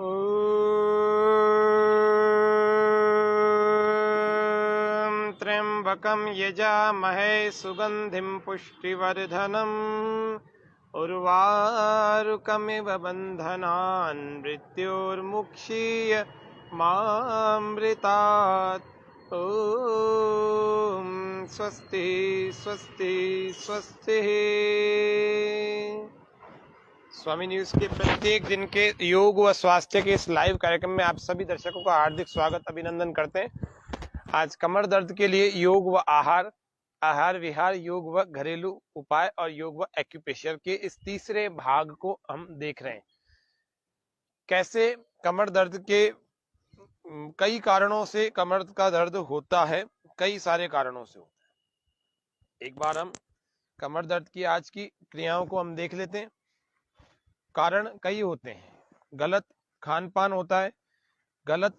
ॐ त्र्यम्बकं यजामहे सुगन्धिं पुष्टिवर्धनम् उर्वारुकमिव बन्धनान् मृत्योर्मुक्षीय मामृतात्। ॐ स्वस्ति स्वस्ति स्वस्ति। स्वामी न्यूज के प्रत्येक दिन के योग व स्वास्थ्य के इस लाइव कार्यक्रम में आप सभी दर्शकों का हार्दिक स्वागत अभिनंदन करते हैं। आज कमर दर्द के लिए योग व आहार विहार, योग व घरेलू उपाय और योग व एक्यूप्रेशर के इस तीसरे भाग को हम देख रहे हैं। कैसे कमर दर्द के कई कारणों से कमर का दर्द होता है, कई सारे कारणों से होता है। एक बार हम कमर दर्द की आज की क्रियाओं को हम देख लेते हैं। कारण कई होते हैं। गलत खान पान होता है, गलत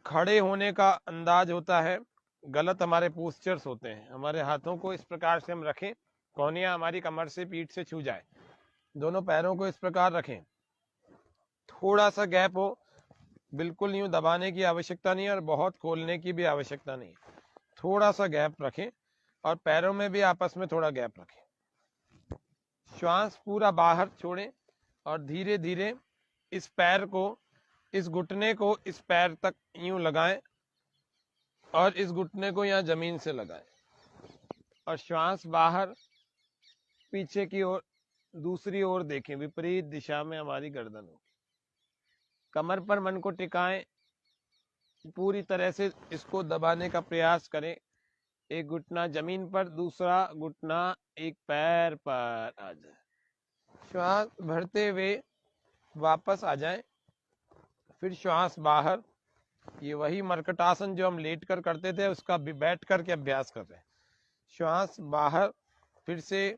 खड़े होने का अंदाज होता है, गलत हमारे पोस्चर्स होते हैं। हमारे हाथों को इस प्रकार से हम रखें, कोहनियां हमारी कमर से पीठ से छू जाए। दोनों पैरों को इस प्रकार रखें, थोड़ा सा गैप हो, बिल्कुल यूं दबाने की आवश्यकता नहीं है और बहुत खोलने की भी आवश्यकता नहीं है। थोड़ा सा गैप रखें और पैरों में भी आपस में थोड़ा गैप रखें। श्वास पूरा बाहर छोड़ें और धीरे धीरे इस पैर को, इस घुटने को इस पैर तक यूं लगाएं और इस घुटने को यहाँ जमीन से लगाएं और श्वास बाहर पीछे की ओर, दूसरी ओर देखें, विपरीत दिशा में हमारी गर्दन हो। कमर पर मन को टिकाएं, पूरी तरह से इसको दबाने का प्रयास करें। एक घुटना जमीन पर, दूसरा घुटना एक पैर पर आ जाए। श्वास भरते हुए वापस आ जाएं, फिर श्वास बाहर। ये वही मर्कटासन जो हम लेट कर करते थे, उसका भी बैठ करके अभ्यास कर रहे हैं। श्वास बाहर, फिर से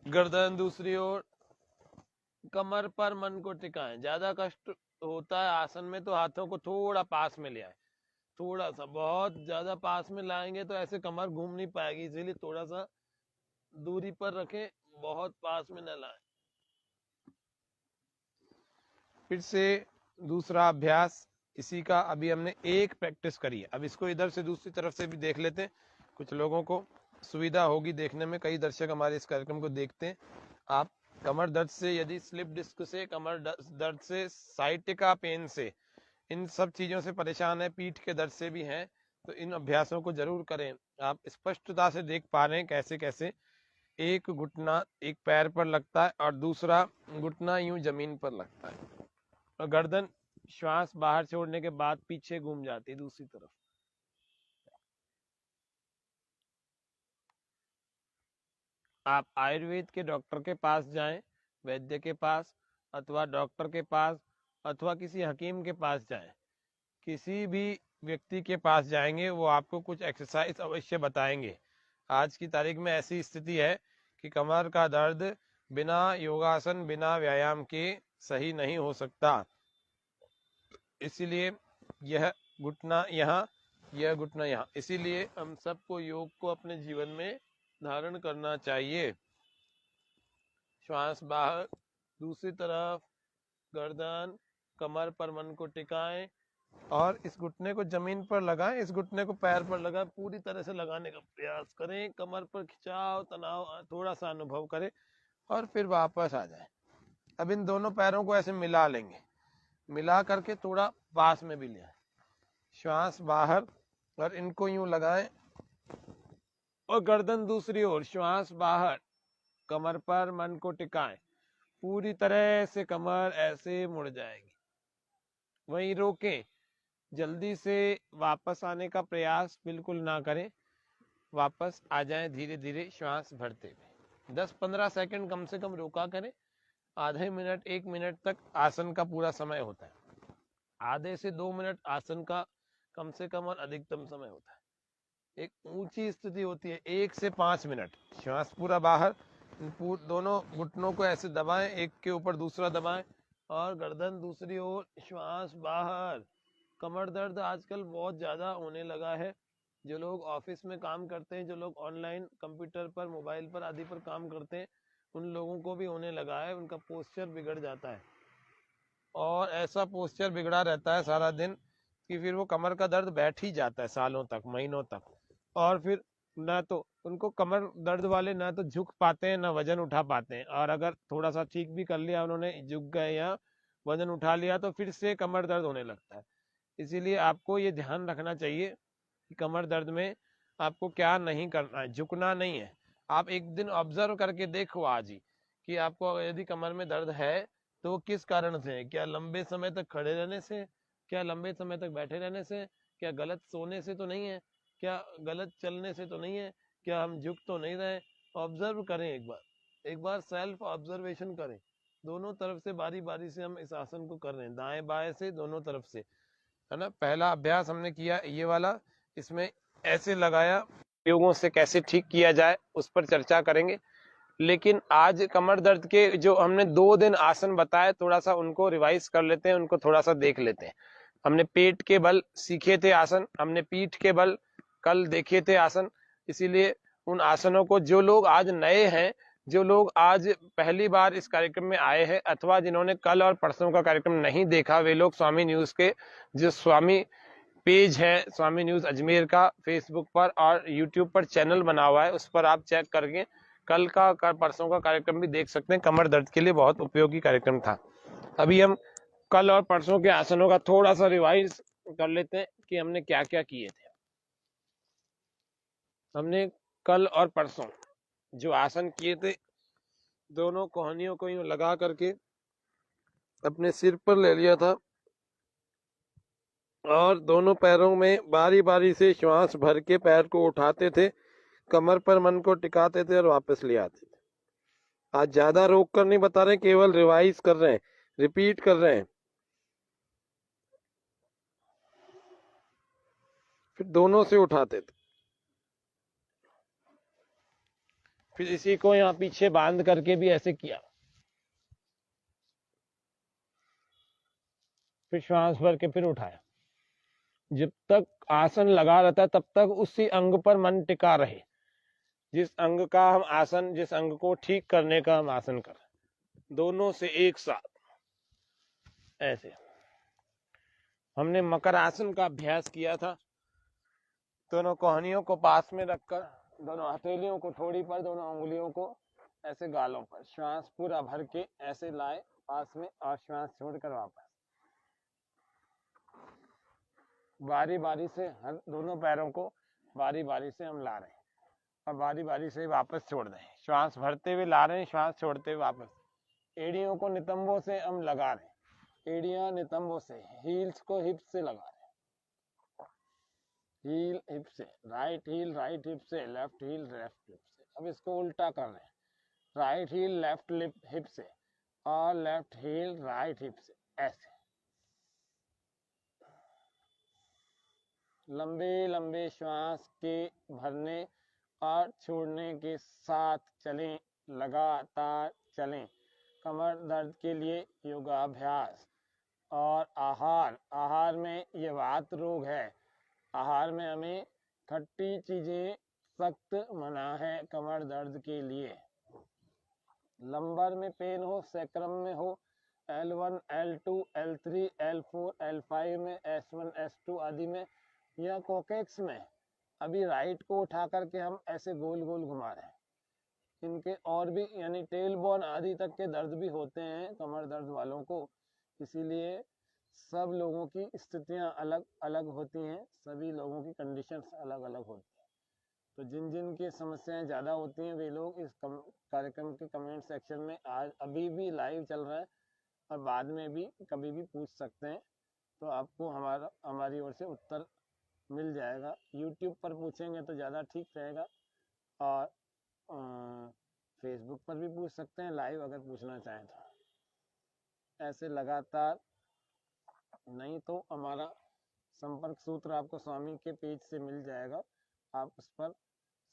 गर्दन दूसरी ओर, कमर पर मन को टिकाएं। ज्यादा कष्ट होता है आसन में तो हाथों को थोड़ा पास में ले आए, थोड़ा सा, बहुत ज्यादा पास में लाएंगे तो ऐसे कमर घूम नहीं पाएगी, इसीलिए थोड़ा सा दूरी पर रखें, बहुत पास में न लाएं। फिर से दूसरा अभ्यास इसी का अभी हमने एक प्रैक्टिस करी है। अब इसको इधर से दूसरी तरफ से भी देख लेते हैं, कुछ लोगों को सुविधा होगी देखने में। कई दर्शक हमारे इस कार्यक्रम को देखते हैं। आप कमर दर्द से, यदि स्लिप डिस्क से, कमर दर्द से, साइटिका पेन से, इन सब चीजों से परेशान है, पीठ के दर्द से भी हैं, तो इन अभ्यासों को जरूर करें। आप स्पष्टता से देख पा रहे हैं कैसे कैसे एक घुटना एक पैर पर लगता है और दूसरा घुटना यूं जमीन पर लगता है और गर्दन श्वास बाहर छोड़ने के बाद पीछे घूम जाती है दूसरी तरफ। आप आयुर्वेद के डॉक्टर के पास जाएं, वैद्य के पास, अथवा डॉक्टर के पास, अथवा किसी हकीम के पास जाएं। किसी भी व्यक्ति के पास जाएंगे, वो आपको कुछ एक्सरसाइज अवश्य बताएंगे। आज की तारीख में ऐसी स्थिति है कि कमर का दर्द बिना योगासन, बिना व्यायाम के सही नहीं हो सकता। इसीलिए यह घुटना यहाँ, यह घुटना यहाँ, इसीलिए हम सबको योग को अपने जीवन में धारण करना चाहिए। श्वास बाहर, दूसरी तरफ, गर्दन, कमर पर मन को टिकाएं और इस घुटने को जमीन पर लगाएं, इस घुटने को पैर पर लगाएं। पूरी तरह से लगाने का प्रयास करें, कमर पर खिंचाव, तनाव थोड़ा सा अनुभव करें और फिर वापस आ जाएं। अब इन दोनों पैरों को ऐसे मिला लेंगे, मिला करके थोड़ा पास में भी ले आए। श्वास बाहर और इनको यूं लगाएं और गर्दन दूसरी ओर, श्वास बाहर, कमर पर मन को टिकाएं। पूरी तरह से कमर ऐसे मुड़ जाएगी, वहीं रोकें। जल्दी से वापस आने का प्रयास बिल्कुल ना करें, वापस आ जाएं धीरे धीरे श्वास भरते हुए। 10-15 सेकंड कम से कम रोका करें। आधे मिनट 1 मिनट तक आसन का पूरा समय होता है। आधे से 2 मिनट आसन का कम से कम और अधिकतम समय होता है। एक ऊंची स्थिति होती है 1 से 5 मिनट। श्वास पूरा बाहर, दोनों घुटनों को ऐसे दबाएं, एक के ऊपर दूसरा दबाएं और गर्दन दूसरी ओर, श्वास बाहर। कमर दर्द आजकल बहुत ज्यादा होने लगा है। जो लोग ऑफिस में काम करते हैं, जो लोग ऑनलाइन कंप्यूटर पर, मोबाइल पर आदि पर काम करते हैं, उन लोगों को भी होने लगा है, उनका पोस्चर बिगड़ जाता है और ऐसा पोस्चर बिगड़ा रहता है सारा दिन कि फिर वो कमर का दर्द बैठ ही जाता है सालों तक, महीनों तक। और फिर ना तो उनको कमर दर्द वाले ना तो झुक पाते हैं, ना वजन उठा पाते हैं, और अगर थोड़ा सा ठीक भी कर लिया उन्होंने, झुक गए या वजन उठा लिया, तो फिर से कमर दर्द होने लगता है। इसीलिए आपको ये ध्यान रखना चाहिए कि कमर दर्द में आपको क्या नहीं करना है, झुकना नहीं है। आप एक दिन ऑब्जर्व करके देखो आज ही कि आपको यदि कमर में दर्द है तो वो किस कारण से है। क्या लंबे समय तक खड़े रहने से, क्या लंबे समय तक बैठे रहने से, क्या गलत सोने से तो नहीं है, क्या गलत चलने से तो नहीं है, क्या हम झुक तो नहीं रहे। ऑब्जर्व करें एक बार सेल्फ ऑब्जर्वेशन करें। दोनों तरफ से बारी बारी से हम इस आसन को कर रहे हैं, दाएं बाएं से दोनों तरफ से, है ना। पहला अभ्यास हमने किया ये वाला, इसमें ऐसे लगाया, योगों से कैसे ठीक किया जाए उस पर चर्चा करेंगे। लेकिन आज कमर दर्द के जो हमने 2 दिन आसन बताए, थोड़ा सा उनको रिवाइज कर लेते हैं, उनको थोड़ा सा देख लेते हैं। हमने पेट के बल सीखे थे आसन, हमने पीठ के बल कल देखे थे आसन। इसीलिए उन आसनों को जो लोग आज नए हैं, जो लोग आज पहली बार इस कार्यक्रम में आए हैं, अथवा जिन्होंने कल और परसों का कार्यक्रम नहीं देखा, वे लोग स्वामी न्यूज के जो स्वामी पेज है, स्वामी न्यूज अजमेर का, फेसबुक पर और यूट्यूब पर चैनल बना हुआ है, उस पर आप चेक करके कल का परसों का कार्यक्रम भी देख सकते हैं। कमर दर्द के लिए बहुत उपयोगी कार्यक्रम था। अभी हम कल और परसों के आसनों का थोड़ा सा रिवाइज कर लेते हैं कि हमने क्या क्या किए थे। हमने कल और परसों जो आसन किए थे, दोनों कोहनियों को यूं लगा करके अपने सिर पर ले लिया था और दोनों पैरों में बारी बारी से श्वास भर के पैर को उठाते थे, कमर पर मन को टिकाते थे और वापस ले आते थे। आज ज्यादा रोक कर नहीं बता रहे, केवल रिवाइज कर रहे हैं, रिपीट कर रहे हैं। फिर दोनों से उठाते थे, फिर इसी को यहाँ पीछे बांध करके भी ऐसे किया, फिर श्वास भर के फिर उठाया। जब तक आसन लगा रहता है तब तक उसी अंग पर मन टिका रहे, जिस अंग का हम आसन, जिस अंग को ठीक करने का हम आसन कर रहे हैं, दोनों से एक साथ ऐसे। हमने मकर आसन का अभ्यास किया था, दोनों कोहनियों को पास में रखकर, दोनों हथेलियों को ठोड़ी पर, दोनों उंगलियों को ऐसे गालों पर, श्वास पूरा भर के ऐसे लाए पास में और श्वास छोड़कर वापस। बारी बारी से हर दोनों पैरों को बारी बारी से हम ला रहे हैं और बारी बारी से वापस छोड़ दें। श्वास भरते हुए ला रहे हैं, श्वास छोड़ते हुए वापस। एड़ियों को नितंबों से हम लगा रहे हैं, एड़ियां नितंबों से, हील्स को हिप से लगा रहे हैं, हील हिप से, राइट हिप से, लेफ्ट हील लेफ्ट हिप से। अब इसको उल्टा कर रहे हैं, राइट हील लेफ्ट हिप से और लेफ्ट हील राइट हिप से, ऐसे लंबे लंबे श्वास के भरने और छोड़ने के साथ चलें, लगातार चलें। कमर दर्द के लिए योगाभ्यास। और आहार में ये वात रोग है, आहार में हमें खट्टी चीजें सख्त मना है कमर दर्द के लिए। लंबर में पेन हो, सैक्रम में हो, L1, L2, L3, L4, L5 में, S1, S2 आदि में, या कोकेक्स में, अभी राइट को उठा करके हम ऐसे गोल गोल घुमा रहे हैं। इनके और भी यानी टेल बोन आदि तक के दर्द भी होते हैं कमर दर्द वालों को। इसीलिए सब लोगों की स्थितियां अलग अलग होती हैं, सभी लोगों की कंडीशंस अलग अलग होती हैं। तो जिन जिन की समस्याएं ज़्यादा होती हैं वे लोग इस कार्यक्रम के कमेंट सेक्शन में आज अभी भी लाइव चल रहा है और बाद में भी कभी भी पूछ सकते हैं, तो आपको हमारी ओर से उत्तर मिल जाएगा। यूट्यूब पर पूछेंगे तो ज़्यादा ठीक रहेगा और फेसबुक पर भी पूछ सकते हैं लाइव अगर पूछना चाहें तो। ऐसे लगातार, नहीं तो हमारा संपर्क सूत्र आपको स्वामी के पेज से मिल जाएगा, आप उस पर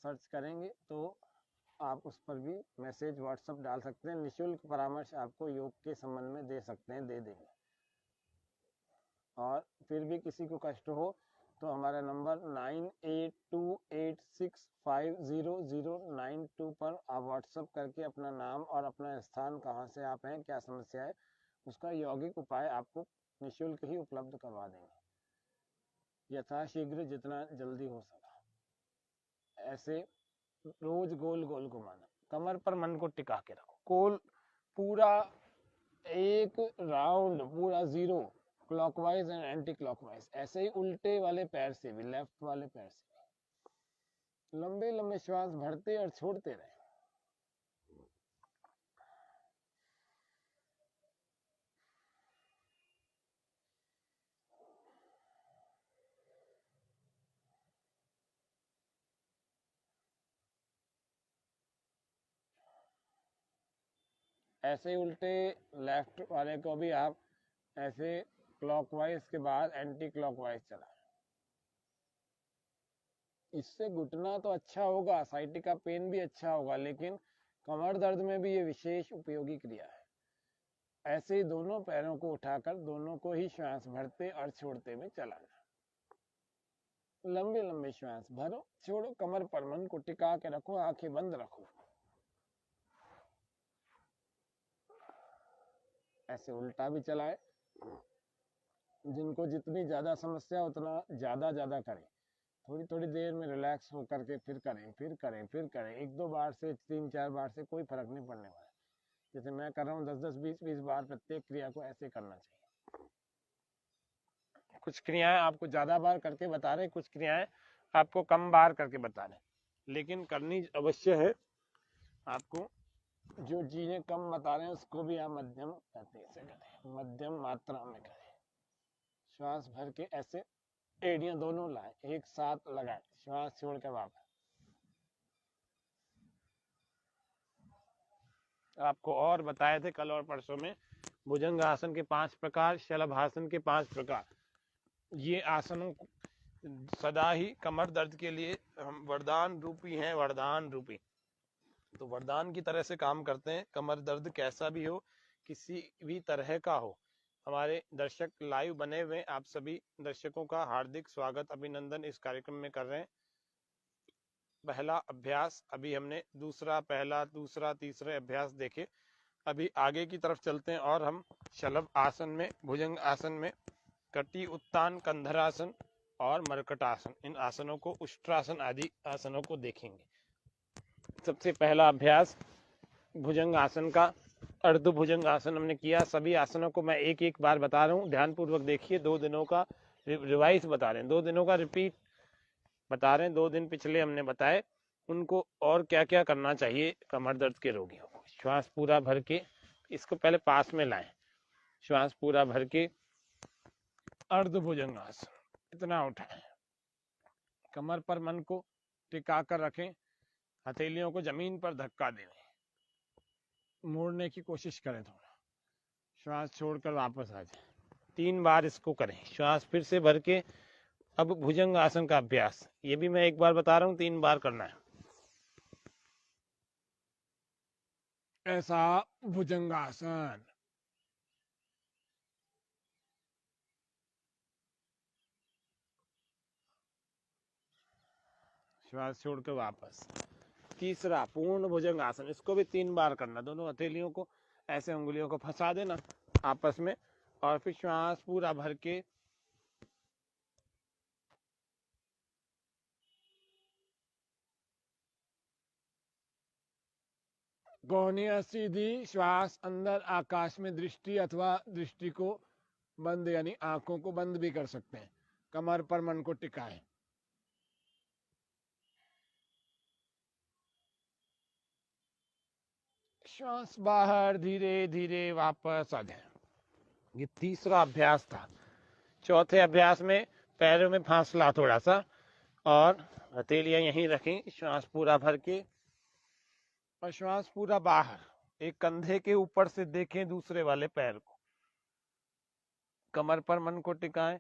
सर्च करेंगे तो आप उस पर भी मैसेज व्हाट्सएप डाल सकते हैं। निःशुल्क परामर्श आपको योग के संबंध में दे सकते हैं, दे देंगे। और फिर भी किसी को कष्ट हो तो हमारा नंबर 9828650092 पर आप व्हाट्सएप करके अपना नाम और अपना स्थान, कहाँ से आप हैं, क्या समस्या है, उसका यौगिक उपाय आपको निःशुल्क ही उपलब्ध करवा देंगे यथाशीघ्र, जितना जल्दी हो सका। ऐसे रोज गोल गोल घुमाना, कमर पर मन को टिका के रखो, गोल पूरा एक राउंड पूरा 0, क्लॉकवाइज एंड एंटी क्लॉकवाइज। ऐसे ही उल्टे वाले पैर से भी, लेफ्ट वाले पैर से भी लंबे लंबे श्वास भरते और छोड़ते रहे। ऐसे ही उल्टे लेफ्ट वाले को भी आप ऐसे क्लॉकवाइज के बाद एंटी क्लॉकवाइज चलाएं। इससे घुटना तो अच्छा होगा, साइटिका पेन भी अच्छा होगा, लेकिन कमर दर्द में भी ये विशेष उपयोगी क्रिया है। ऐसे ही दोनों पैरों को उठाकर दोनों को ही श्वास भरते और छोड़ते में चलाना। लंबे लंबे श्वास भरो, छोड़ो, कमर पर मन को टिका के रखो, आंखें बंद रखो। ऐसे उल्टा भी चलाए। जिनको जितनी ज्यादा समस्या उतना ज्यादा ज्यादा करें, थोड़ी थोड़ी देर में रिलैक्स होकर के फिर करें, फिर करें, फिर करें। 1-2 बार से 3-4 बार से कोई फर्क नहीं पड़ने वाला। जैसे मैं कर रहा हूँ 10-10, 20-20 बार प्रत्येक क्रिया को ऐसे करना चाहिए। कुछ क्रियाएं आपको ज्यादा बार करके बता रहे, कुछ क्रियाएं आपको कम बार करके बता रहे, लेकिन करनी अवश्य है आपको। जो चीजें कम बता रहे हैं उसको भी आप मध्यम गति से करें, मध्यम मात्रा में करें। श्वास भर के ऐसे एड़ियां दोनों लाए, एक साथ लगाए, श्वास छोड़ के वापस। आपको और बताए थे कल और परसों में भुजंग आसन के 5 प्रकार, शलभासन के 5 प्रकार। ये आसनों सदा ही कमर दर्द के लिए हम वरदान रूपी हैं, वरदान रूपी। तो वरदान की तरह से काम करते हैं। कमर दर्द कैसा भी हो, किसी भी तरह का हो, हमारे दर्शक लाइव बने हुए, आप सभी दर्शकों का हार्दिक स्वागत, अभिनंदन इस कार्यक्रम में कर रहे हैं। पहला अभ्यास अभी हमने दूसरा, पहला, दूसरा, तीसरे अभ्यास देखे। अभी आगे की तरफ चलते हैं और हम शलभ आसन में, भुजंग आसन में कटी उत्तान, कंधरासन और मरकटासन, इन आसनों को, उष्ट्रासन आदि आसनों को देखेंगे। सबसे पहला अभ्यास भुजंग आसन का, अर्ध भुजंग आसन हमने किया। सभी आसनों को मैं एक एक बार बता रहा हूँ, ध्यान पूर्वक देखिए। 2 दिनों का रिवाइज बता रहे हैं, 2 दिनों का रिपीट बता रहे हैं। 2 दिन पिछले हमने बताए उनको, और क्या क्या करना चाहिए कमर दर्द के रोगियों को। श्वास पूरा भर के, इसको पहले पास में लाएं, श्वास पूरा भर के अर्ध भुजंग आसन, इतना उठाएं, कमर पर मन को टिका कर रखें, हथेलियों को जमीन पर धक्का दें, मोड़ने की कोशिश करें थोड़ा, श्वास छोड़कर वापस आ जाए। 3 बार इसको करें, श्वास फिर से भर के। अब भुजंग आसन का अभ्यास, ये भी मैं एक बार बता रहा हूँ, 3 बार करना है। ऐसा भुजंगासन, श्वास छोड़कर वापस। तीसरा पूर्ण भुजंग आसन, इसको भी 3 बार करना। दोनों हथेलियों को ऐसे उंगलियों को फंसा देना आपस में, और फिर श्वास पूरा भर के कोहनिया सीधी, श्वास अंदर, आकाश में दृष्टि, अथवा दृष्टि को बंद, यानी आंखों को बंद भी कर सकते हैं। कमर पर मन को टिकाएं, श्वास बाहर, धीरे धीरे वापस आ जाए। ये तीसरा अभ्यास था। चौथे अभ्यास में पैरों में फासला थोड़ा सा, और हथेलियां यहीं रखें, श्वास पूरा भर के, और श्वास पूरा बाहर। एक कंधे के ऊपर से देखें दूसरे वाले पैर को, कमर पर मन को टिकाएं।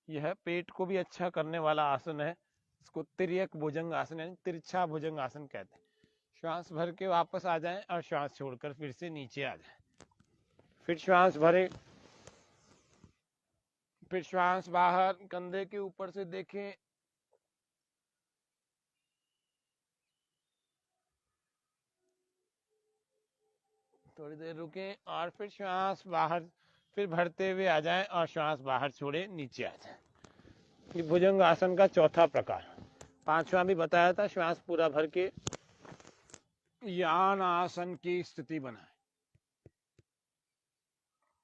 यह पेट को भी अच्छा करने वाला आसन है। इसको तिर्यक भुजंग आसन, यानी तिरछा भुजंग आसन कहते हैं। श्वास भर के वापस आ जाएं और श्वास छोड़कर फिर से नीचे आ जाएं। फिर श्वास भरे, फिर श्वास बाहर, कंधे के ऊपर से देखें, थोड़ी देर रुकें और फिर श्वास बाहर, फिर भरते हुए आ जाएं और श्वास बाहर छोड़े नीचे आ जाएं। ये भुजंग आसन का चौथा प्रकार। पांचवा भी बताया था, श्वास पूरा भर के यान आसन की स्थिति बनाए,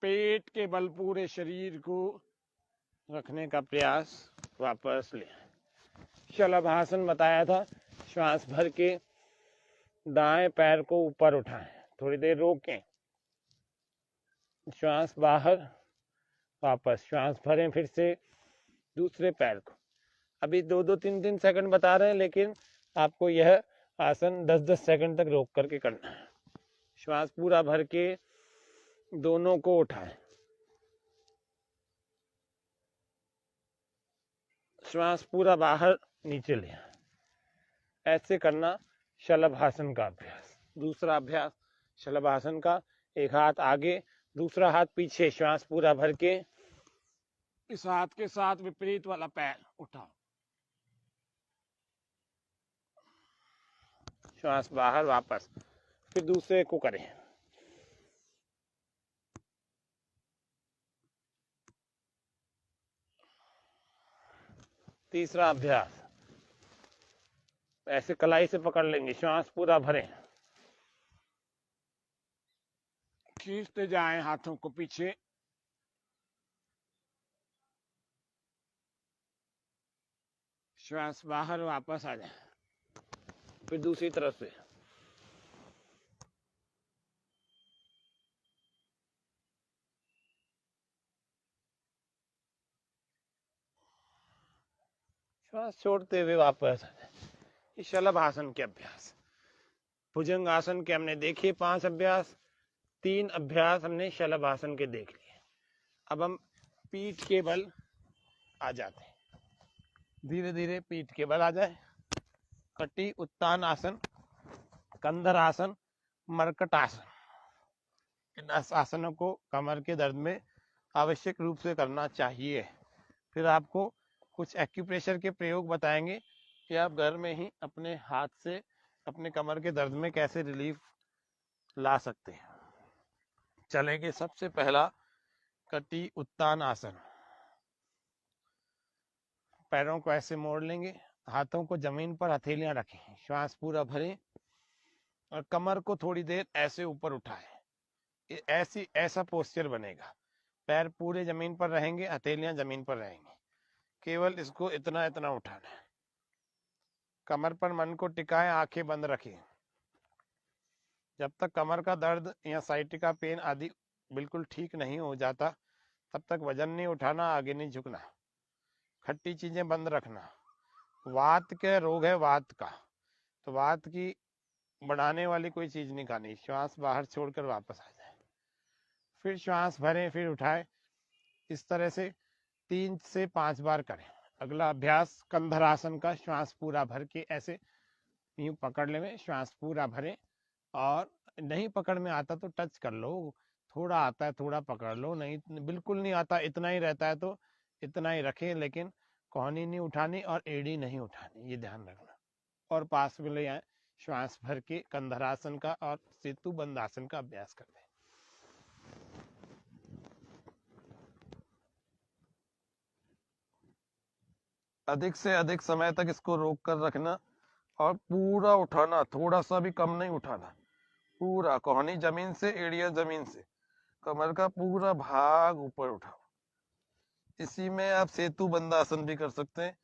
पेट के बल पूरे शरीर को रखने का प्रयास, वापस ले। शलभासन बताया था, श्वास भर के दाएं पैर को ऊपर उठाएं, थोड़ी देर रोकें, श्वास बाहर, वापस श्वास भरें, फिर से दूसरे पैर को। अभी 2-3 सेकंड बता रहे हैं, लेकिन आपको यह आसन 10-10 सेकंड तक रोक करके करना है। श्वास पूरा भर के दोनों को उठाएं, श्वास पूरा बाहर नीचे ले। ऐसे करना शलभासन का अभ्यास। दूसरा अभ्यास शलभासन का, एक हाथ आगे, दूसरा हाथ पीछे, श्वास पूरा भर के इस हाथ के साथ विपरीत वाला पैर उठाओ, श्वास बाहर, वापस, फिर दूसरे को करें। तीसरा अभ्यास ऐसे कलाई से पकड़ लेंगे, श्वास पूरा भरें, खींचते जाएं हाथों को पीछे, श्वास बाहर, वापस आ जाए, फिर दूसरी तरफ से। श्वास छोड़ते हुए वापस आ जाए। ये शलभासन के अभ्यास। भुजंग आसन के हमने देखे 5 अभ्यास, 3 अभ्यास हमने शलभासन के देख लिए। अब हम पीठ के बल आ जाते हैं, धीरे धीरे पीठ के बल आ जाए। कटी उत्तान आसन, कंधर आसन, मरकट आसन, इन आसनों को कमर के दर्द में आवश्यक रूप से करना चाहिए। फिर आपको कुछ एक्यूप्रेशर के प्रयोग बताएंगे कि आप घर में ही अपने हाथ से अपने कमर के दर्द में कैसे रिलीफ ला सकते हैं। चलेंगे सबसे पहला कटी उत्तान आसन। पैरों को ऐसे मोड़ लेंगे, हाथों को जमीन पर हथेलियां रखें, श्वास पूरा भरें और कमर को थोड़ी देर ऐसे ऊपर उठाएं। ऐसा पोस्चर बनेगा, पैर पूरे जमीन पर रहेंगे, हथेलियां जमीन पर रहेंगी, केवल इसको इतना इतना उठाना है। कमर पर मन को टिकाएं, आंखें बंद रखें। जब तक कमर का दर्द या साइटिका पेन आदि बिल्कुल ठीक नहीं हो जाता, तब तक वजन नहीं उठाना, आगे नहीं झुकना, खट्टी चीजें बंद रखना। वात का रोग है, वात का, तो वात की बढ़ाने वाली कोई चीज नहीं खानी। श्वास बाहर छोड़कर वापस आ जाए, फिर श्वास भरें, फिर उठाए। इस तरह से 3 से 5 बार करें। अगला अभ्यास कंधरासन का, श्वास पूरा भर के ऐसे यूं पकड़ ले, श्वास पूरा भरें, और नहीं पकड़ में आता तो टच कर लो, थोड़ा आता है थोड़ा पकड़ लो, नहीं बिल्कुल नहीं आता, इतना ही रहता है तो इतना ही रखें, लेकिन कोहनी नहीं उठानी और एड़ी नहीं उठानी, ये ध्यान रखना। और पास में ले आए, श्वास भर के कंधरासन का और सेतु बंद आसन का अभ्यास करते हैं। अधिक से अधिक समय तक इसको रोक कर रखना और पूरा उठाना, थोड़ा सा भी कम नहीं उठाना, पूरा कोहनी जमीन से, एड़िया जमीन से, कमर का पूरा भाग ऊपर उठाओ। इसी में आप सेतु बंदासन भी कर सकते हैं।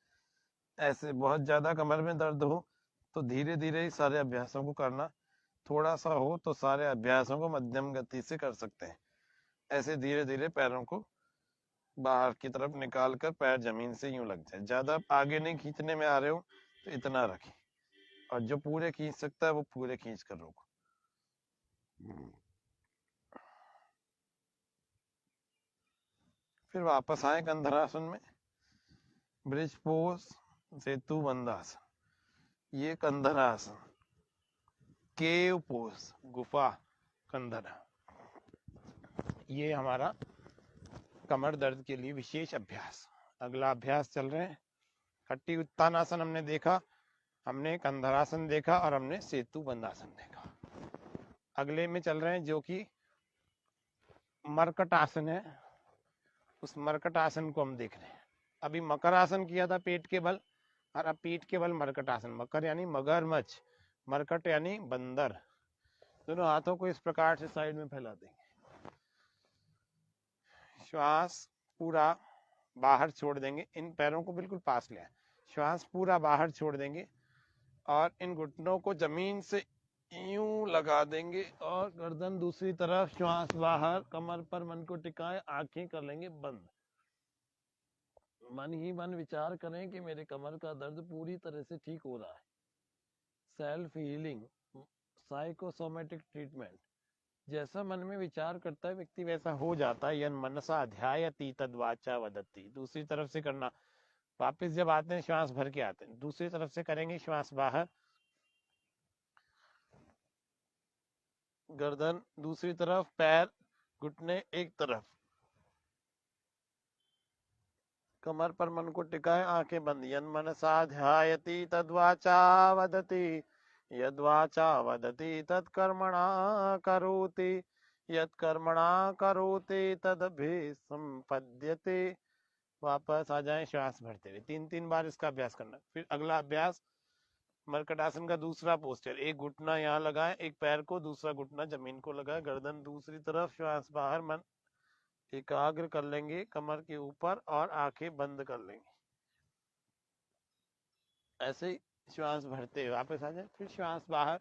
ऐसे बहुत ज्यादा कमर में दर्द हो तो धीरे धीरे ही सारे अभ्यासों को करना, थोड़ा सा हो तो सारे अभ्यासों को मध्यम गति से कर सकते हैं। ऐसे धीरे धीरे पैरों को बाहर की तरफ निकाल कर पैर जमीन से यूं लग जाए। ज्यादा आगे नहीं खींचने में आ रहे हो तो इतना रखें, और जो पूरे खींच सकता है वो पूरे खींच कर रोको। फिर वापस आए कंधरासन में, ब्रिज पोज, सेतु बंदासन, ये कंधरासन, केव पोज, गुफा कंधरा, ये हमारा कमर दर्द के लिए विशेष अभ्यास। अगला अभ्यास चल रहे हैं खट्टी उत्तानासन हमने देखा, हमने कंधरासन देखा और हमने सेतु बंधासन देखा। अगले में चल रहे हैं जो कि मरकट आसन है, उस मरकट आसन को हम देख रहे हैं। अभी मकर आसन किया था पेट के बल, और अब पीठ के बल मरकट आसन। मकर यानी मगरमच्छ, मरकट यानी बंदर। दोनों हाथों को इस प्रकार से साइड में फैला देंगे, श्वास पूरा बाहर छोड़ देंगे, इन पैरों को बिल्कुल पास ले आए, श्वास पूरा बाहर छोड़ देंगे और इन घुटनों को जमीन से यूं लगा देंगे और गर्दन दूसरी तरफ, श्वास बाहर, कमर पर मन को टिकाए, आंखें कर लेंगे बंद। मन ही मन विचार करें कि मेरे कमर का दर्द पूरी तरह से ठीक हो रहा है। Self healing, psychosomatic treatment. जैसा मन में विचार करता है व्यक्ति वैसा हो जाता है। यन मनसा अध्यायति तद्वाचा वदति। दूसरी तरफ से करना, वापस जब आते हैं श्वास भर के आते हैं, दूसरी तरफ से करेंगे, श्वास बाहर, गर्दन दूसरी तरफ, पैर घुटने एक तरफ, कमर पर मन को टिकाए, आंखें बंद। यन मनसा ध्यायति तद्वाचा वदति, यद्वाचा वदति तत्कर्मणा करोति, यत्कर्मणा करोति तदभि संपद्यते। वापस आ जाएं श्वास भरते हुए। 3-3 बार इसका अभ्यास करना। फिर अगला अभ्यास मरकटासन का दूसरा पोस्चर। एक घुटना यहाँ लगाए, एक पैर को, दूसरा घुटना जमीन को लगाए, गर्दन दूसरी तरफ, श्वास बाहर, मन एकाग्र कर लेंगे कमर के ऊपर और आंखें बंद कर लेंगे। ऐसे ही श्वास भरते हुए वापस आ जाए, फिर श्वास बाहर,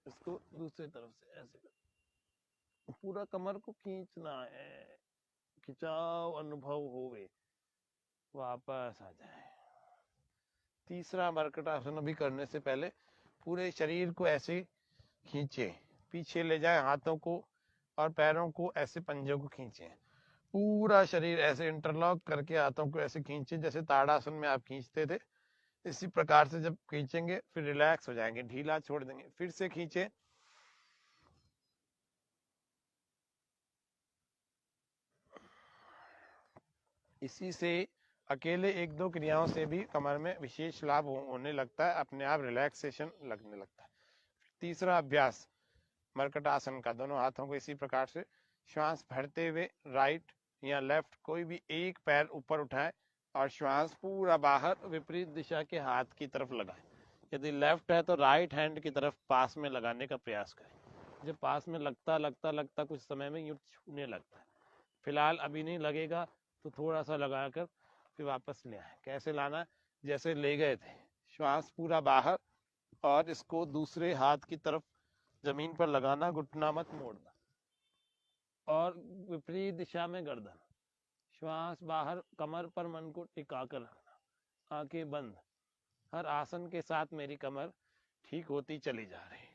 इसको दूसरी तरफ से ऐसे कर, पूरा कमर को खींचना है, खिंचाव अनुभव होवे, वापस आ जाए। तीसरा मरकटासन अभी करने से पहले पूरे शरीर को ऐसे खींचे, पीछे ले जाए, हाथों को और पैरों को ऐसे पंजों को खींचे, पूरा शरीर ऐसे इंटरलॉक करके हाथों को ऐसे खींचे जैसे ताड़ासन में आप खींचते थे। इसी प्रकार से जब खींचेंगे फिर रिलैक्स हो जाएंगे, ढीला छोड़ देंगे, फिर से खींचे, इसी से अकेले 1-2 क्रियाओं से भी कमर में विशेष लाभ होने लगता है, अपने आप रिलैक्सेशन लगने लगता है। तीसरा अभ्यास मरकटासन का, दोनों हाथों को इसी प्रकार से श्वास भरते हुए राइट या लेफ्ट कोई भी एक पैर ऊपर उठाए और श्वास पूरा बाहर विपरीत दिशा के हाथ की तरफ लगाए। यदि लेफ्ट है तो राइट हैंड की तरफ पास में लगाने का प्रयास करें। जब पास में लगता लगता लगता कुछ समय में यूं छूने लगता है। फिलहाल अभी नहीं लगेगा तो थोड़ा सा लगाकर फिर वापस ले आए। कैसे लाना, जैसे ले गए थे, श्वास पूरा बाहर और इसको दूसरे हाथ की तरफ जमीन पर लगाना, घुटना मत मोड़ना, और विपरीत दिशा में गर्दन, श्वास बाहर, कमर पर मन को टिका कर रखना, आंखें बंद। हर आसन के साथ मेरी कमर ठीक होती चली जा रही।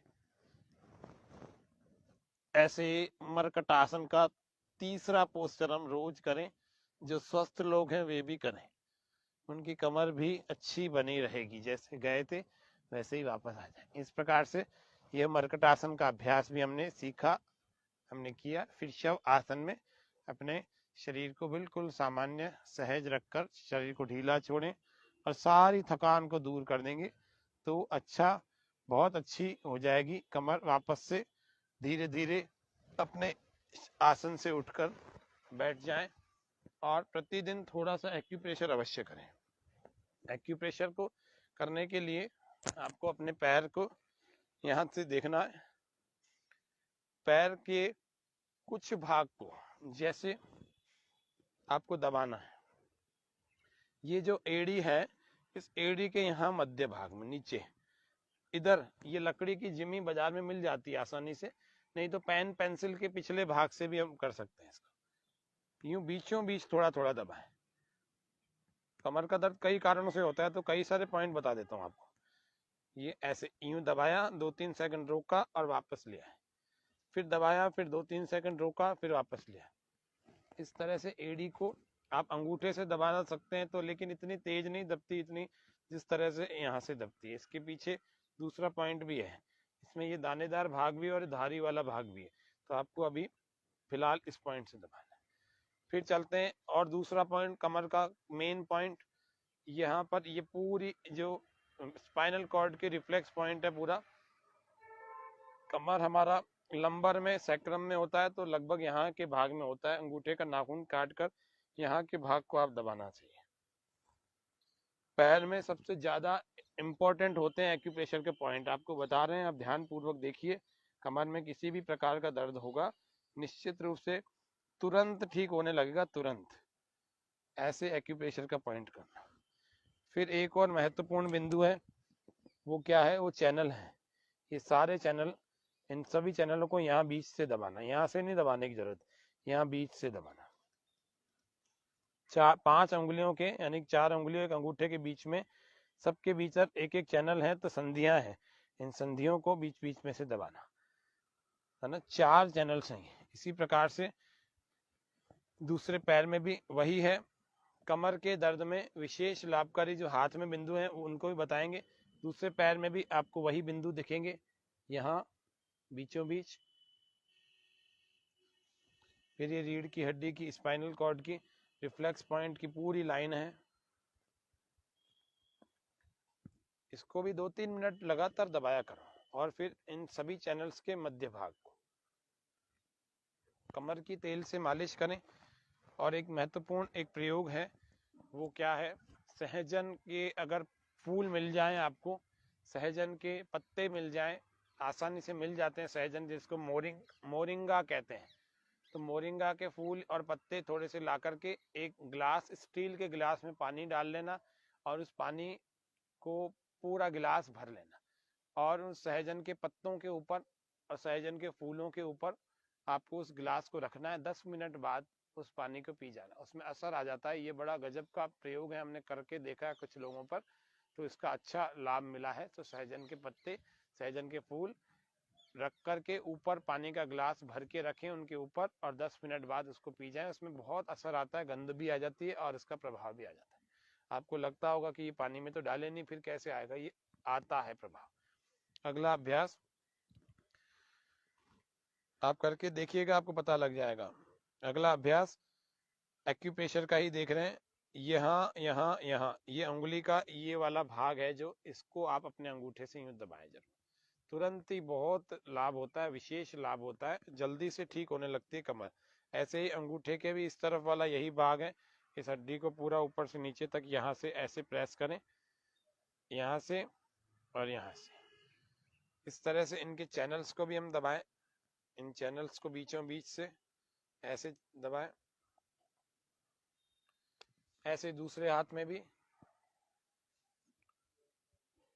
ऐसे मरकटासन का तीसरा पोस्चर हम रोज करें, जो स्वस्थ लोग हैं वे भी करें, उनकी कमर भी अच्छी बनी रहेगी, जैसे गए थे वैसे ही वापस आ जाए। इस प्रकार से यह मरकटासन का अभ्यास भी हमने सीखा, हमने किया। फिर शव आसन में अपने शरीर को बिल्कुल सामान्य सहज रखकर शरीर को ढीला छोड़ें और सारी थकान को दूर कर देंगे तो अच्छा, बहुत अच्छी हो जाएगी कमर। वापस से धीरे धीरे अपने आसन से उठकर बैठ जाएं और प्रतिदिन थोड़ा सा एक्यूप्रेशर अवश्य करें। एक्यूप्रेशर को करने के लिए आपको अपने पैर को यहाँ से देखना है, पैर के कुछ भाग को जैसे आपको दबाना है। ये जो एड़ी है, इस एड़ी के यहाँ मध्य भाग में नीचे इधर, ये लकड़ी की जिमी बाजार में मिल जाती है आसानी से, नहीं तो पेन पेंसिल के पिछले भाग से भी हम कर सकते हैं इसको। यूं बीचों बीच थोड़ा थोड़ा दबाएं। कमर का दर्द कई कारणों से होता है तो कई सारे पॉइंट बता देता हूँ आपको। ये ऐसे यूं दबाया, 2-3 सेकंड रोका और वापस लिया, फिर दबाया, फिर 2-3 सेकंड रोका, फिर वापस लिया। इस तरह से एड़ी को आप अंगूठे से दबा सकते हैं तो, लेकिन इतनी तेज नहीं दबती इतनी जिस तरह से यहाँ से दबती है। इसके पीछे दूसरा पॉइंट भी है, इसमें ये दानेदार भाग भी और धारी वाला भाग भी है, तो आपको अभी फिलहाल इस पॉइंट से दबाना है। फिर चलते हैं और दूसरा पॉइंट, कमर का मेन पॉइंट, यहाँ पर ये पूरी जो स्पाइनल कॉर्ड के रिफ्लेक्स पॉइंट है, पूरा कमर हमारा लंबर में सैक्रम में होता है, तो लगभग यहाँ के भाग में होता है। अंगूठे का नाखून काट कर यहाँ के भाग को आप दबाना चाहिए। पैर में सबसे ज्यादा इंपॉर्टेंट होते हैं एक्यूप्रेशर के पॉइंट, आपको बता रहे हैं, आप ध्यान पूर्वक देखिए। कमर में किसी भी प्रकार का दर्द होगा, निश्चित रूप से तुरंत ठीक होने लगेगा, तुरंत। ऐसे एक्यूप्रेशर का पॉइंट करना। फिर एक और महत्वपूर्ण बिंदु है, वो क्या है, वो चैनल है। ये सारे चैनल, इन सभी चैनलों को यहाँ बीच से दबाना, यहाँ से नहीं दबाने की जरूरत, यहाँ बीच से दबाना। 5 उंगलियों के, यानी 4 उंगलियों एक अंगूठे के बीच में, सबके बीच एक एक चैनल है, तो संधियां हैं, इन संधियों को बीच बीच में से दबाना है ना। 4 चैनल्स हैं। इसी प्रकार से दूसरे पैर में भी वही है। कमर के दर्द में विशेष लाभकारी जो हाथ में बिंदु हैं उनको भी बताएंगे। दूसरे पैर में भी आपको वही बिंदु दिखेंगे, यहाँ बीचों बीच। फिर ये रीढ़ की हड्डी की, स्पाइनल कॉर्ड की रिफ्लेक्स पॉइंट की पूरी लाइन है। इसको भी 2-3 मिनट लगातार दबाया करो। और फिर इन सभी चैनल्स के मध्य भाग को कमर की तेल से मालिश करें। और एक महत्वपूर्ण एक प्रयोग है, वो क्या है, सहजन के अगर फूल मिल जाएं आपको, सहजन के पत्ते मिल जाएं, आसानी से मिल जाते हैं सहजन, जिसको मोरिंगा कहते हैं, तो मोरिंगा के फूल और पत्ते थोड़े से ला करके एक गिलास, स्टील के गिलास में पानी डाल लेना, और उस पानी को पूरा गिलास भर लेना, और उस सहजन के पत्तों के ऊपर और सहजन के फूलों के ऊपर आपको उस गिलास को रखना है। 10 मिनट बाद उस पानी को पी जाना, उसमें असर आ जाता है। ये बड़ा गजब का प्रयोग है, हमने करके देखा है कुछ लोगों पर, तो इसका अच्छा लाभ मिला है। तो सहजन के पत्ते, सहजन के फूल रख करके ऊपर पानी का गिलास भर के रखें उनके ऊपर, और 10 मिनट बाद उसको पी जाएं। उसमें बहुत असर आता है, गंध भी आ जाती है और इसका प्रभाव भी आ जाता है। आपको लगता होगा कि ये पानी में तो डाले नहीं, फिर कैसे आएगा, ये आता है प्रभाव। अगला अभ्यास आप करके देखिएगा, आपको पता लग जाएगा। अगला अभ्यास एक्यूप्रेशर का ही देख रहे हैं। यहाँ यहाँ यहाँ ये उंगली का ये वाला भाग है, जो इसको आप अपने अंगूठे से यूं दबाएं जरूर, तुरंत ही बहुत लाभ होता है, विशेष लाभ होता है, जल्दी से ठीक होने लगती है कमर। ऐसे ही अंगूठे के भी इस तरफ वाला यही भाग है, इस हड्डी को पूरा ऊपर से नीचे तक यहाँ से ऐसे प्रेस करें, यहाँ से और यहाँ से, इस तरह से इनके चैनल्स को भी हम दबाएं, इन चैनल्स को बीचों बीच से ऐसे दबाएं। ऐसे दूसरे हाथ में भी।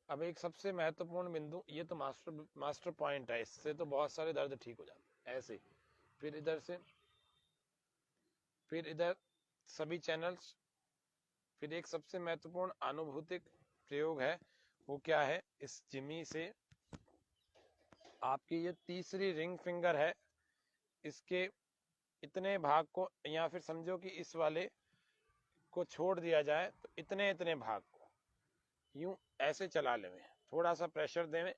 अब एक सबसे महत्वपूर्ण बिंदु, ये तो मास्टर पॉइंट है, इससे तो बहुत सारे दर्द ठीक हो जाते हैं। ऐसे फिर इधर से, फिर इधर सभी चैनल्स। फिर एक सबसे महत्वपूर्ण अनुभूतिक प्रयोग है, वो क्या है, इस जिमी से आपकी ये तीसरी रिंग फिंगर है, इसके इतने भाग को, या फिर समझो कि इस वाले को छोड़ दिया जाए, तो इतने इतने भाग को यूं ऐसे चला लें, थोड़ा सा प्रेशर दें,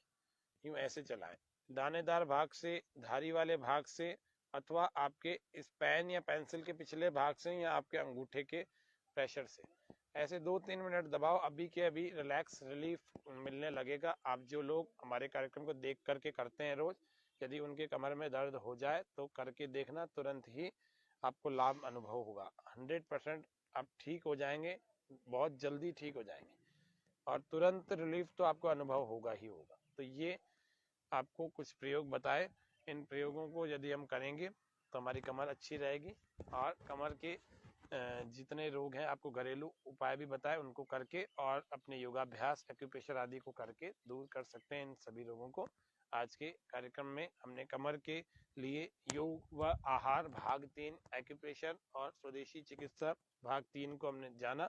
यूं ऐसे चलाएं, दानेदार भाग से, धारी वाले भाग से, अथवा आपके इस पेन या पेंसिल के पिछले भाग से, या आपके अंगूठे के प्रेशर से। ऐसे 2-3 मिनट दबाओ, अभी के अभी रिलैक्स, रिलीफ मिलने लगेगा। आप जो लोग हमारे कार्यक्रम को देख करके करते हैं रोज, यदि उनके कमर में दर्द हो जाए तो करके देखना, तुरंत ही आपको लाभ अनुभव होगा। 100% आप ठीक हो जाएंगे, बहुत जल्दी ठीक हो जाएंगे, और तुरंत रिलीफ तो आपको अनुभव होगा ही होगा। तो ये आपको कुछ प्रयोग बताए, इन प्रयोगों को यदि हम करेंगे तो हमारी कमर अच्छी रहेगी, और कमर के जितने रोग हैं आपको घरेलू उपाय भी बताए, उनको करके और अपने योगाभ्यास, एक्यूप्रेशर आदि को करके दूर कर सकते हैं इन सभी रोगों को। आज के कार्यक्रम में हमने कमर के लिए योग व आहार भाग 3, एक्यूप्रेशर और स्वदेशी चिकित्सा भाग 3 को हमने जाना।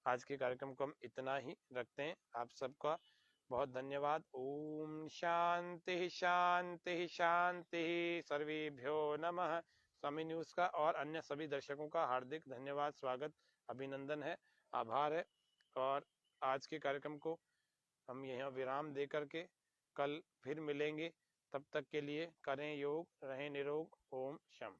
आज के कार्यक्रम को हम इतना ही रखते हैं। आप सबका बहुत धन्यवाद। ओम शांति शांति शांति, सर्वेभ्यो नमः। स्वामी न्यूज का और अन्य सभी दर्शकों का हार्दिक धन्यवाद, स्वागत, अभिनंदन है, आभार है। और आज के कार्यक्रम को हम यहाँ विराम दे करके कल फिर मिलेंगे। तब तक के लिए करें योग, रहें निरोग। ओम शम।